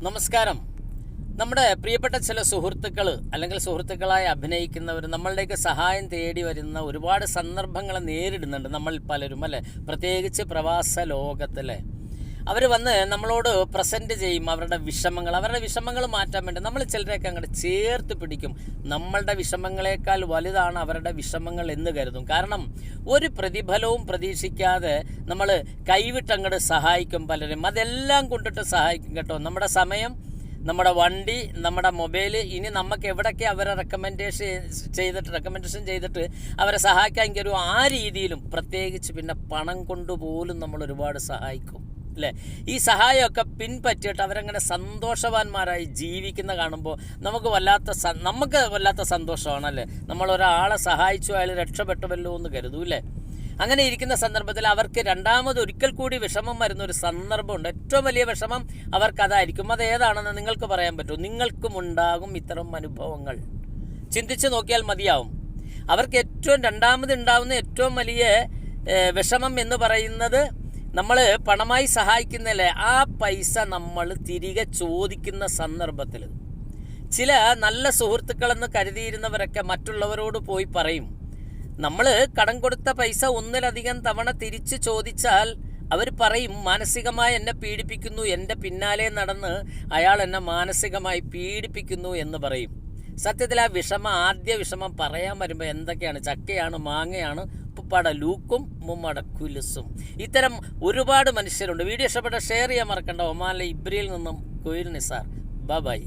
നമസ്കാരം. നമ്മുടെ പ്രിയപ്പെട്ട ചില സുഹൃത്തുക്കൾ അല്ലെങ്കിൽ സുഹൃത്തുക്കളായി അഭിനയിക്കുന്നവർ നമ്മളുടെയൊക്കെ സഹായം തേടി വരുന്ന ഒരുപാട് സന്ദർഭങ്ങൾ നേരിടുന്നുണ്ട് നമ്മൾ പലരും, അല്ലേ? പ്രത്യേകിച്ച് പ്രവാസ ലോകത്തിലെ അവർ വന്ന് നമ്മളോട് പ്രസൻറ്റ് ചെയ്യും അവരുടെ വിഷമങ്ങൾ മാറ്റാൻ വേണ്ടി നമ്മൾ ചിലരെയൊക്കെ അങ്ങോട്ട് ചേർത്ത് പിടിക്കും. നമ്മളുടെ വിഷമങ്ങളെക്കാൾ വലുതാണ് അവരുടെ വിഷമങ്ങൾ എന്ന് കരുതും. കാരണം ഒരു പ്രതിഫലവും പ്രതീക്ഷിക്കാതെ നമ്മൾ കൈവിട്ടങ്ങോട്ട് സഹായിക്കും പലരും. അതെല്ലാം കൊണ്ടിട്ട് സഹായിക്കും കേട്ടോ. നമ്മുടെ സമയം, നമ്മുടെ വണ്ടി, നമ്മുടെ മൊബൈൽ, ഇനി നമുക്ക് എവിടെയൊക്കെ അവരെ റെക്കമെൻഡേഷൻ ചെയ്തിട്ട് അവരെ സഹായിക്കാൻ കയറും. ആ രീതിയിലും പ്രത്യേകിച്ച് പിന്നെ പണം കൊണ്ടുപോലും നമ്മൾ ഒരുപാട് സഹായിക്കും, അല്ലേ? ഈ സഹായമൊക്കെ പിൻപറ്റിയിട്ട് അവരങ്ങനെ സന്തോഷവാന്മാരായി ജീവിക്കുന്ന കാണുമ്പോൾ നമുക്ക് വല്ലാത്ത സന്തോഷമാണല്ലേ. നമ്മൾ ഒരാളെ സഹായിച്ചു, അയാൾ രക്ഷപ്പെട്ടുവല്ലോ എന്ന് കരുതൂല്ലേ. അങ്ങനെ ഇരിക്കുന്ന സന്ദർഭത്തിൽ അവർക്ക് ഒരിക്കൽ കൂടി വിഷമം വരുന്ന ഒരു സന്ദർഭമുണ്ട്. ഏറ്റവും വലിയ വിഷമം അവർക്കതായിരിക്കും. അതേതാണെന്ന് നിങ്ങൾക്ക് പറയാൻ പറ്റുമോ? നിങ്ങൾക്കും ഉണ്ടാകും ഇത്തരം അനുഭവങ്ങൾ. ചിന്തിച്ച് നോക്കിയാൽ മതിയാവും. അവർക്ക് ഉണ്ടാവുന്ന ഏറ്റവും വലിയ വിഷമം എന്ന് പറയുന്നത്, നമ്മൾ പണമായി സഹായിക്കുന്നില്ലേ, ആ പൈസ നമ്മൾ തിരികെ ചോദിക്കുന്ന സന്ദർഭത്തിൽ ചില നല്ല സുഹൃത്തുക്കളെന്ന് കരുതിയിരുന്നവരൊക്കെ മറ്റുള്ളവരോട് പോയി പറയും, നമ്മൾ കടം കൊടുത്ത പൈസ ഒന്നിലധികം തവണ തിരിച്ചു ചോദിച്ചാൽ അവർ പറയും, മാനസികമായി എന്നെ പീഡിപ്പിക്കുന്നു, എൻ്റെ പിന്നാലെ നടന്ന് അയാൾ എന്നെ മാനസികമായി പീഡിപ്പിക്കുന്നു എന്ന് പറയും. സത്യത്തിൽ ആ ആദ്യ വിഷമം പറയാൻ വരുമ്പോൾ എന്തൊക്കെയാണ്? ചക്കയാണ്, മാങ്ങയാണ്, ഉപ്പുപ്പാട ലൂക്കും മുമ്മട കുലുസും. ഇത്തരം ഒരുപാട് മനുഷ്യരുണ്ട്. വീഡിയോ ഇഷ്ടപ്പെട്ട ഷെയർ ചെയ്യാൻ മറക്കണ്ട. ഒമാനിലെ ഇബ്രിയിൽ നിന്നും കൊയിൽ നിസാർ. ബൈ.